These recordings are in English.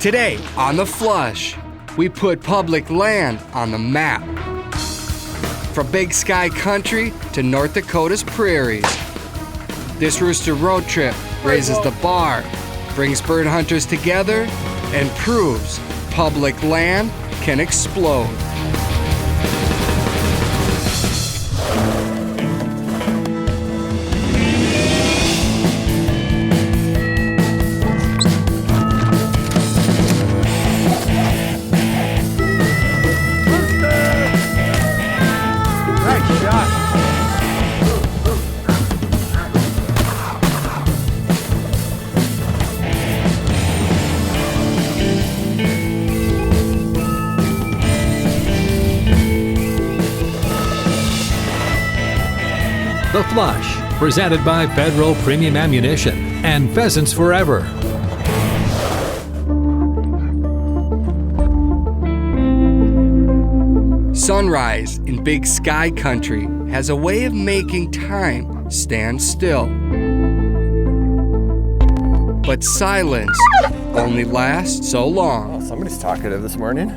Today on The Flush, we put public land on the map. From Big Sky Country to North Dakota's prairies. This rooster road trip raises the bar, brings bird hunters together, and proves public land can explode. The Flush, presented by Federal Premium Ammunition and Pheasants Forever. Sunrise in Big Sky Country has a way of making time stand still. But silence only lasts so long. Oh, somebody's talkative this morning.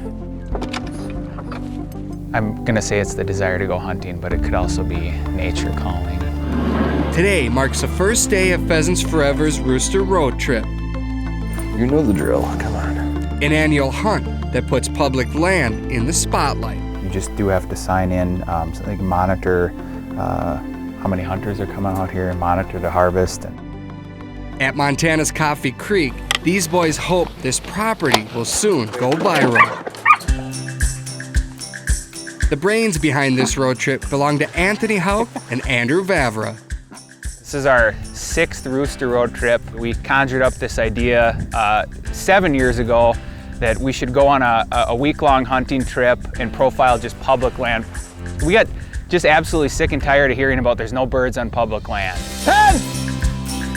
I'm gonna say it's the desire to go hunting, but it could also be nature calling. Today marks the first day of Pheasants Forever's Rooster Road Trip. You know the drill, come on. An annual hunt that puts public land in the spotlight. You just do have to sign in, so they can monitor how many hunters are coming out here and monitor the harvest. At Montana's Coffee Creek, these boys hope this property will soon go viral. The brains behind this road trip belong to Anthony Hauk and Andrew Vavra. This is our 6th Rooster Road trip. We conjured up this idea 7 years ago that we should go on a week-long hunting trip and profile just public land. We got just absolutely sick and tired of hearing about there's no birds on public land.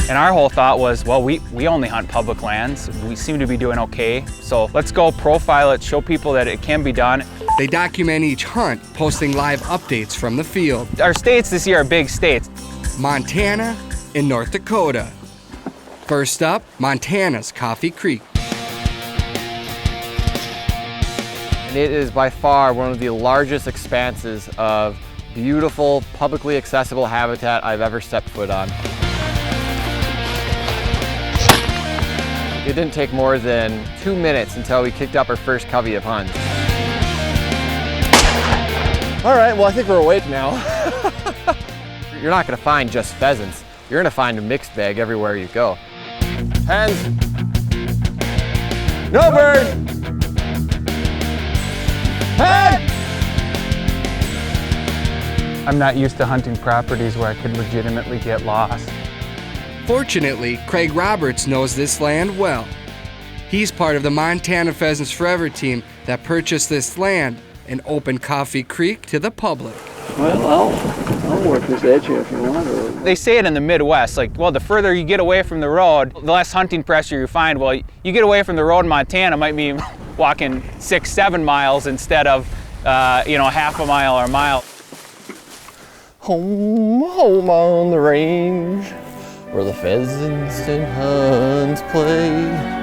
And our whole thought was, well, we only hunt public lands. We seem to be doing okay. So let's go profile it, show people that it can be done. They document each hunt, posting live updates from the field. Our states this year are big states. Montana and North Dakota. First up, Montana's Coffee Creek. And it is by far one of the largest expanses of beautiful, publicly accessible habitat I've ever stepped foot on. It didn't take more than 2 minutes until we kicked up our first covey of hunts. All right, well, I think we're awake now. You're not gonna find just pheasants. You're gonna find a mixed bag everywhere you go. Hens. No bird. Hen. I'm not used to hunting properties where I could legitimately get lost. Fortunately, Craig Roberts knows this land well. He's part of the Montana Pheasants Forever team that purchased this land and opened Coffee Creek to the public. Well, I'll work this edge here if you want. They say it in the Midwest, like, well, the further you get away from the road, the less hunting pressure you find. Well, you get away from the road in Montana, might be walking 6-7 miles instead of, half a mile or a mile. Home on the range, where the pheasants and huns play.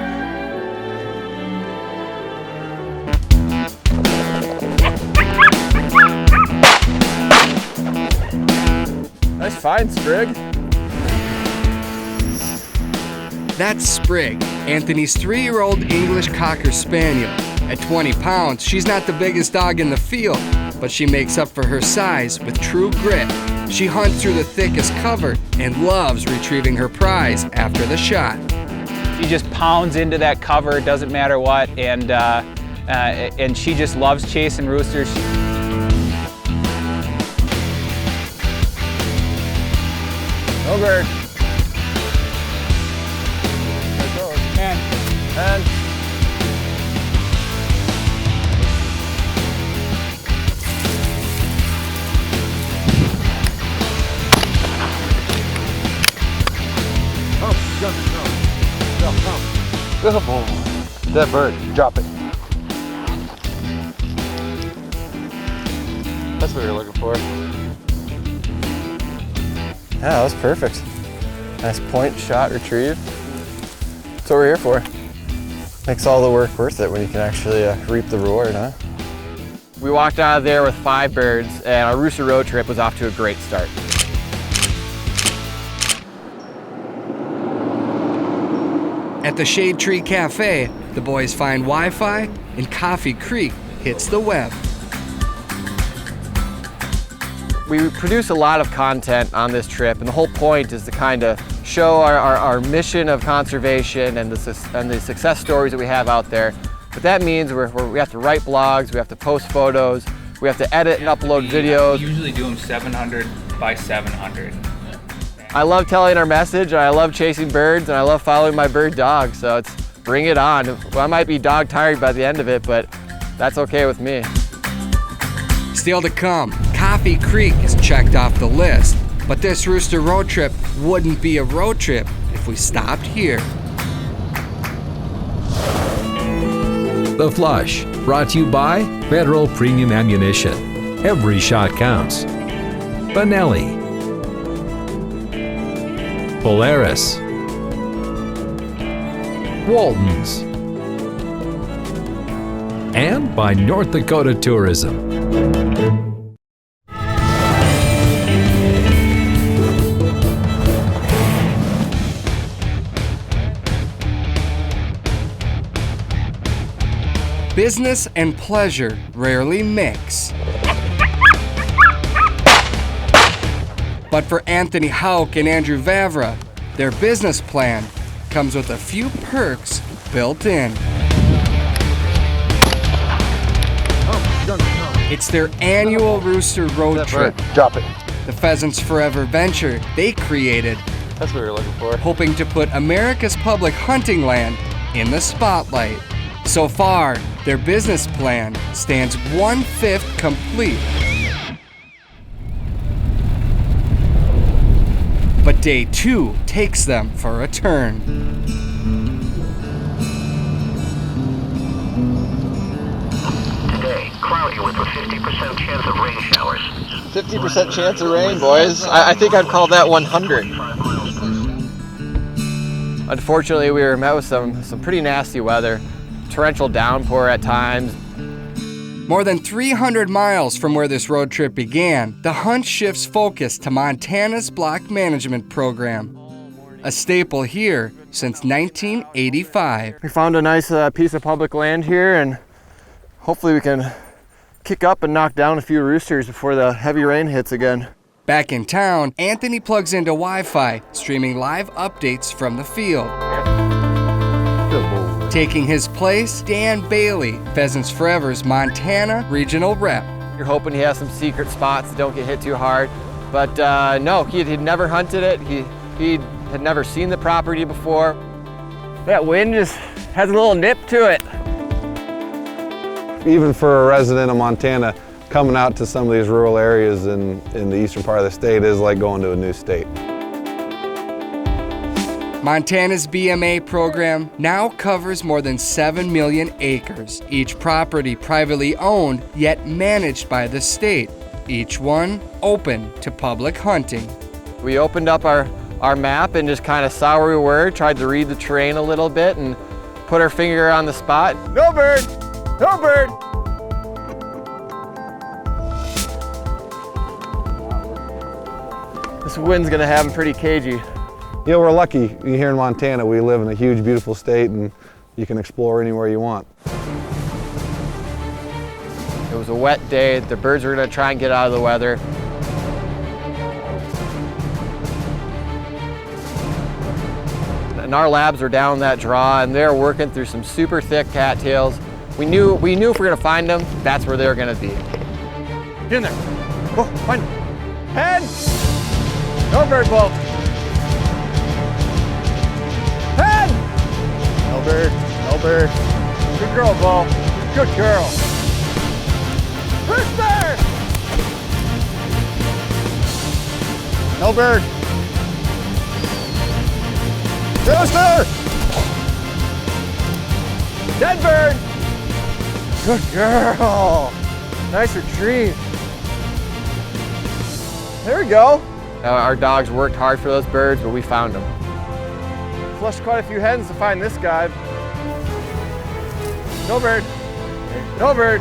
Nice find, Sprig. That's Sprig, Anthony's 3-year-old English Cocker Spaniel. At 20 pounds, she's not the biggest dog in the field, but she makes up for her size with true grit. She hunts through the thickest cover and loves retrieving her prize after the shot. She just pounds into that cover, doesn't matter what, and she just loves chasing roosters. No bird. And good boy. That bird, drop it. That's what you're looking for. Yeah, that was perfect. Nice point shot retrieve. That's what we're here for. Makes all the work worth it when you can actually reap the reward, huh? We walked out of there with 5 birds, and our rooster road trip was off to a great start. At the Shade Tree Cafe, the boys find Wi-Fi and Coffee Creek hits the web. We produce a lot of content on this trip, and the whole point is to kind of show our mission of conservation and the success stories that we have out there. But that means we have to write blogs, we have to post photos, we have to edit and upload videos. We usually do them 700 by 700. I love telling our message, and I love chasing birds, and I love following my bird dog, so it's bring it on. Well, I might be dog tired by the end of it, but that's okay with me. Still to come, Coffee Creek is checked off the list, but this rooster road trip wouldn't be a road trip if we stopped here. The Flush, brought to you by Federal Premium Ammunition. Every shot counts. Benelli, Polaris, Waltons, and by North Dakota Tourism. Business and pleasure rarely mix. But for Anthony Hauk and Andrew Vavra, their business plan comes with a few perks built in. It's their annual rooster road trip. Drop it. The Pheasants Forever venture they created, That's what we were looking for. hoping to put America's public hunting land in the spotlight. So far, their business plan stands 1/5 complete. But day 2 takes them for a turn. Today, cloudy with a 50% chance of rain showers. 50% chance of rain, boys. I think I'd call that 100. Unfortunately, we were met with some pretty nasty weather. Torrential downpour at times. More than 300 miles from where this road trip began, the hunt shifts focus to Montana's Block Management Program, a staple here since 1985. We found a nice piece of public land here, and hopefully we can kick up and knock down a few roosters before the heavy rain hits again. Back in town, Anthony plugs into Wi-Fi, streaming live updates from the field. Taking his place, Dan Bailey, Pheasants Forever's Montana regional rep. You're hoping he has some secret spots that don't get hit too hard, but no, he'd never hunted it. He had never seen the property before. That wind just has a little nip to it. Even for a resident of Montana, coming out to some of these rural areas in the eastern part of the state is like going to a new state. Montana's BMA program now covers more than 7 million acres, each property privately owned yet managed by the state, each one open to public hunting. We opened up our map and just kind of saw where we were, tried to read the terrain a little bit and put our finger on the spot. No bird! No bird! This wind's gonna have them pretty cagey. You know, we're lucky here in Montana. We live in a huge, beautiful state, and you can explore anywhere you want. It was a wet day. The birds were gonna try and get out of the weather. And our labs were down that draw, and they're working through some super thick cattails. We knew if we were gonna find them, that's where they're gonna be. Get in there. Go, find them. Head! No bird, Bo. Head! No bird, no bird. Good girl, Bo. Good girl. Rooster! No bird. Rooster! Dead bird! Good girl. Nice retrieve. There we go. Our dogs worked hard for those birds, but we found them. Flushed quite a few hens to find this guy. No bird. No bird.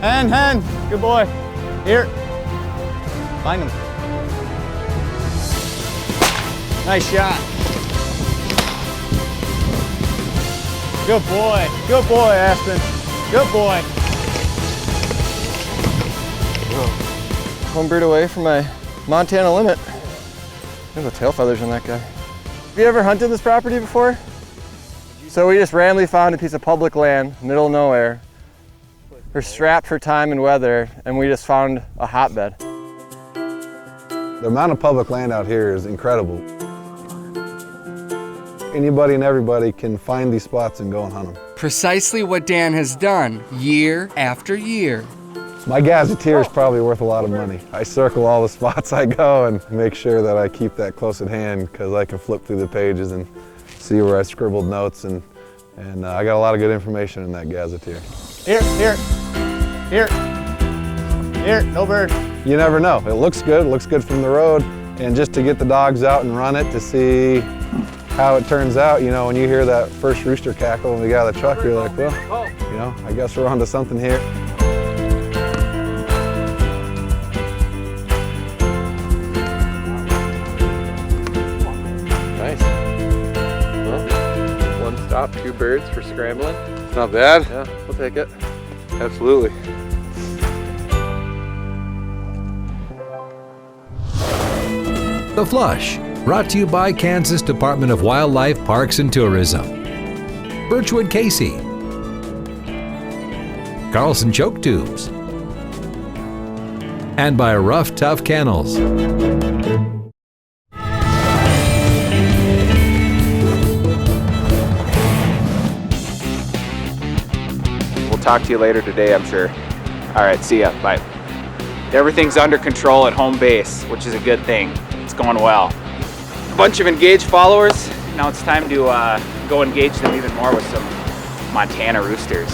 Hen. Good boy. Here. Find him. Nice shot. Good boy. Good boy, Aspen. Good boy. One bird away from my Montana limit. There's the tail feathers on that guy. Have you ever hunted this property before? So we just randomly found a piece of public land, middle of nowhere. We're strapped for time and weather, and we just found a hotbed. The amount of public land out here is incredible. Anybody and everybody can find these spots and go and hunt them. Precisely what Dan has done year after year. My gazetteer is probably worth a lot of money. I circle all the spots I go and make sure that I keep that close at hand because I can flip through the pages and see where I scribbled notes, and I got a lot of good information in that gazetteer. Here, no bird. You never know. It looks good from the road, and just to get the dogs out and run it to see how it turns out, you know, when you hear that first rooster cackle when we got out of the truck, you're like, well, you know, I guess we're onto something here. Nice. Well, one stop, 2 birds for scrambling. It's not bad. Yeah, we'll take it. Absolutely. The Flush, brought to you by Kansas Department of Wildlife, Parks and Tourism. Birchwood Casey. Carlson Choke Tubes. And by Rough Tough Kennels. We'll talk to you later today, I'm sure. All right, see ya, bye. Everything's under control at home base, which is a good thing. It's going well. A bunch of engaged followers. Now it's time to go engage them even more with some Montana roosters.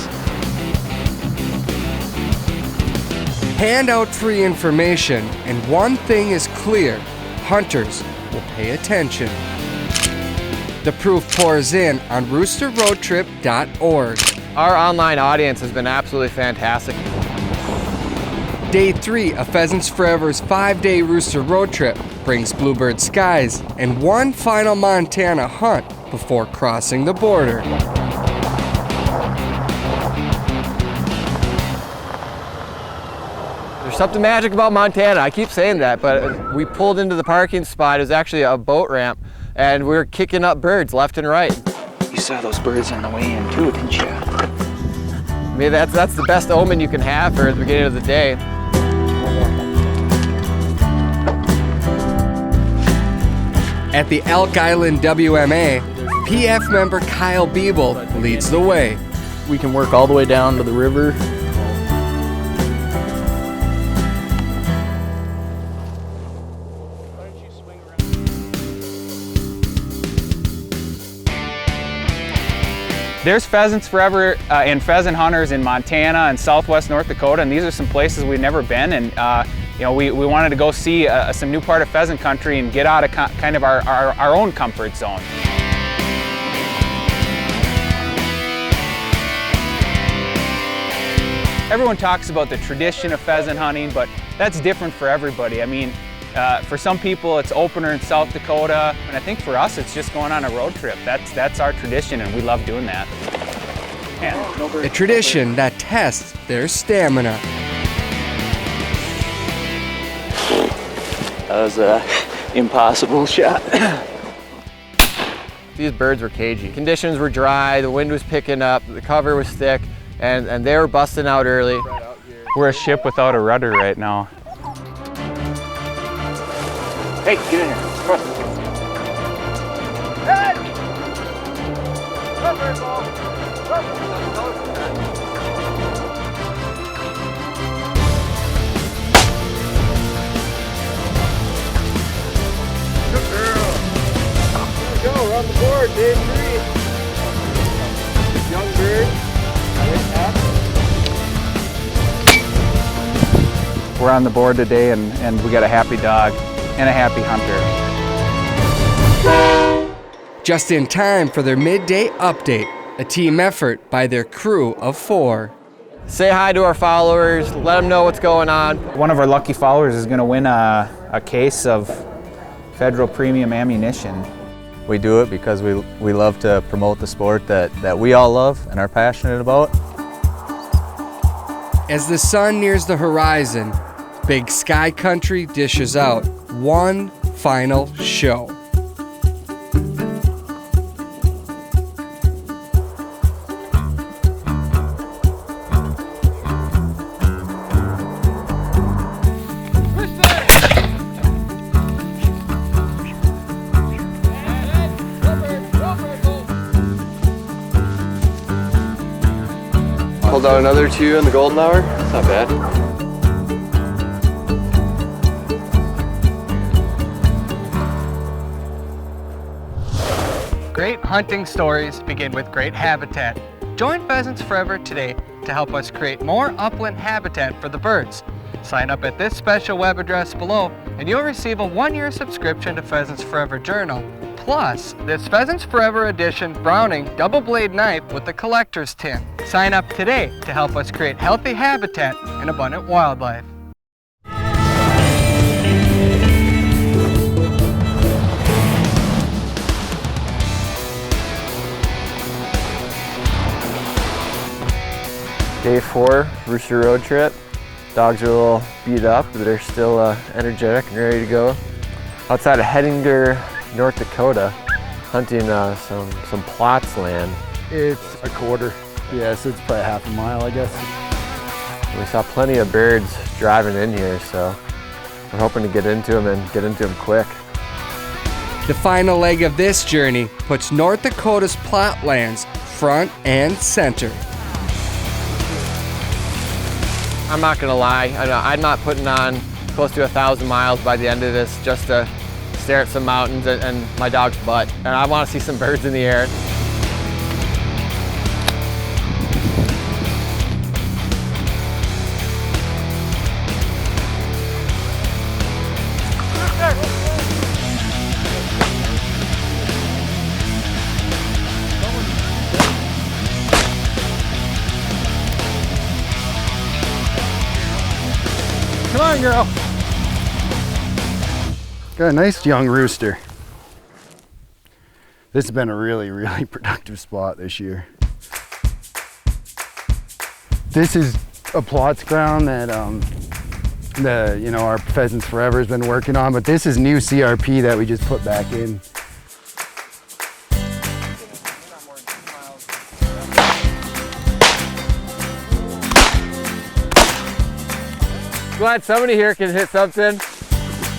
Hand out free information, and one thing is clear: hunters will pay attention. The proof pours in on roosterroadtrip.org. Our online audience has been absolutely fantastic. Day 3 of Pheasants Forever's 5-day rooster road trip brings bluebird skies and one final Montana hunt before crossing the border. There's something magic about Montana. I keep saying that, but we pulled into the parking spot. It was actually a boat ramp, and we were kicking up birds left and right. You saw those birds on the way in too, didn't you? I mean, that's the best omen you can have for the beginning of the day. At the Elk Island WMA, PF member Kyle Biebel leads the way. We can work all the way down to the river. There's Pheasants Forever and pheasant hunters in Montana and southwest North Dakota, and these are some places we've never been, and you know, we wanted to go see some new part of pheasant country and get out of kind of our own comfort zone. Everyone talks about the tradition of pheasant hunting, but that's different for everybody. I mean, for some people it's opener in South Dakota, and I think for us it's just going on a road trip. That's our tradition, and we love doing that. A tradition that tests their stamina. That was an impossible shot. These birds were cagey. Conditions were dry, the wind was picking up, the cover was thick, and they were busting out early. We're a ship without a rudder right now. Hey, get in here. Come on. Good girl. Here we go, we're on the board, day 3. Young bird. We're on the board today, and we got a happy dog and a happy hunter. Just in time for their midday update, a team effort by their crew of 4. Say hi to our followers, let them know what's going on. One of our lucky followers is going to win a case of Federal Premium Ammunition. We do it because we love to promote the sport that we all love and are passionate about. As the sun nears the horizon, Big Sky Country dishes out one final show. Pulled out another 2 in the golden hour. That's not bad. Great hunting stories begin with great habitat. Join Pheasants Forever today to help us create more upland habitat for the birds. Sign up at this special web address below and you'll receive a 1-year subscription to Pheasants Forever Journal. Plus, this Pheasants Forever edition Browning double blade knife with the collector's tin. Sign up today to help us create healthy habitat and abundant wildlife. Day 4, Rooster Road trip. Dogs are a little beat up, but they're still energetic and ready to go. Outside of Hettinger, North Dakota, hunting some plots land. It's a quarter. Yes, it's probably half a mile, I guess. We saw plenty of birds driving in here, so we're hoping to get into them and get into them quick. The final leg of this journey puts North Dakota's plotlands front and center. I'm not gonna lie, I'm not putting on close to 1,000 miles by the end of this just to stare at some mountains and my dog's butt. And I wanna see some birds in the air. Come on, girl. Got a nice young rooster. This has been a really, really productive spot this year. This is a plots ground that our Pheasants Forever has been working on, but this is new CRP that we just put back in. Glad somebody here can hit something.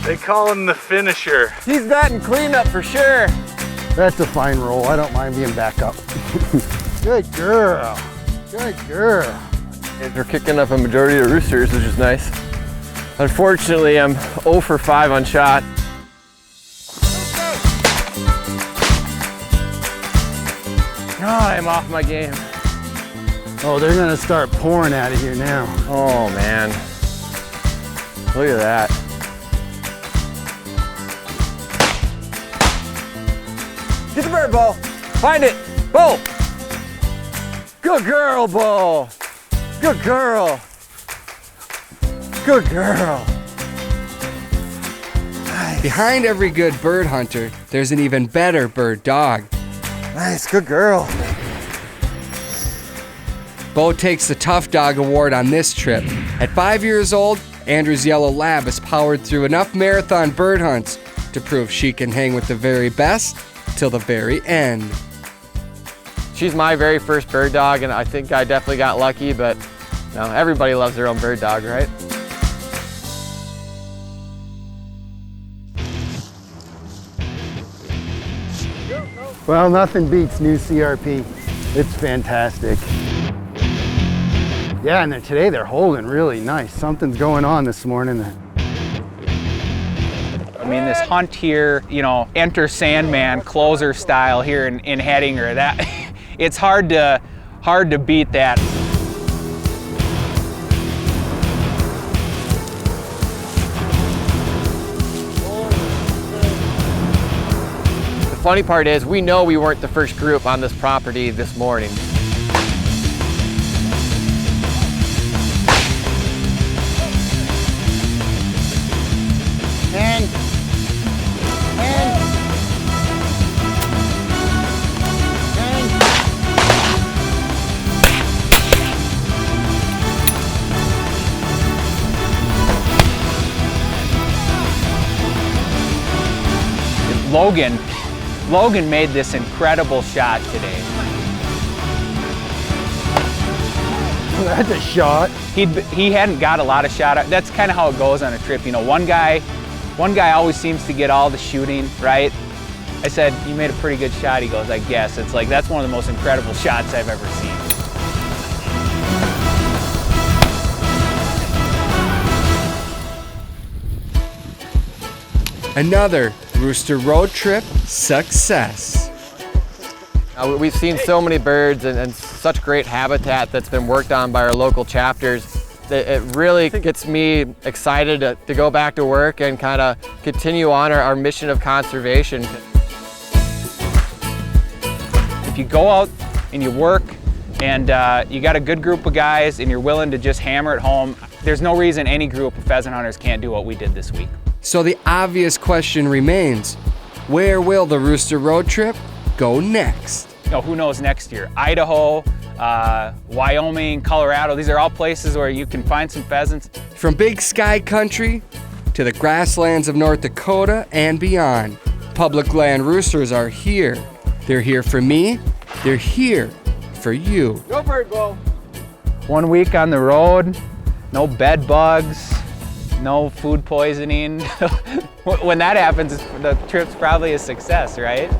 They call him the finisher. He's batting cleanup for sure. That's a fine roll. I don't mind being back up. Good girl. Good girl. And we're kicking up a majority of roosters, which is nice. Unfortunately, I'm 0 for 5 on shot. God, I'm off my game. Oh, they're gonna start pouring out of here now. Oh man. Look at that. Get the bird, Bo. Find it. Bo. Good girl, Bo. Good girl. Good girl. Nice. Behind every good bird hunter, there's an even better bird dog. Nice, good girl. Bo takes the Tough Dog Award on this trip. At 5 years old, Andrew's yellow lab has powered through enough marathon bird hunts to prove she can hang with the very best till the very end. She's my very first bird dog, and I think I definitely got lucky, but no, everybody loves their own bird dog, right? Well, nothing beats new CRP. It's fantastic. Yeah, and today they're holding really nice. Something's going on this morning. I mean, this hunt here, enter Sandman closer style here in Hettinger, that it's hard to beat that. The funny part is we know we weren't the first group on this property this morning. Logan made this incredible shot today. That's a shot. He hadn't got a lot of shot. That's kind of how it goes on a trip. You know, one guy always seems to get all the shooting, right? I said, "You made a pretty good shot." He goes, "I guess." It's like, that's one of the most incredible shots I've ever seen. Another Rooster Road Trip success. We've seen so many birds and such great habitat that's been worked on by our local chapters that it really gets me excited to go back to work and kind of continue on our mission of conservation. If you go out and you work and you got a good group of guys and you're willing to just hammer it home, there's no reason any group of pheasant hunters can't do what we did this week. So the obvious question remains, where will the Rooster Road Trip go next? You know, who knows next year? Idaho, Wyoming, Colorado, these are all places where you can find some pheasants. From Big Sky Country to the grasslands of North Dakota and beyond, public land roosters are here. They're here for me, they're here for you. Go for it, Bo. 1 week on the road, no bed bugs, no food poisoning. When that happens, the trip's probably a success, right?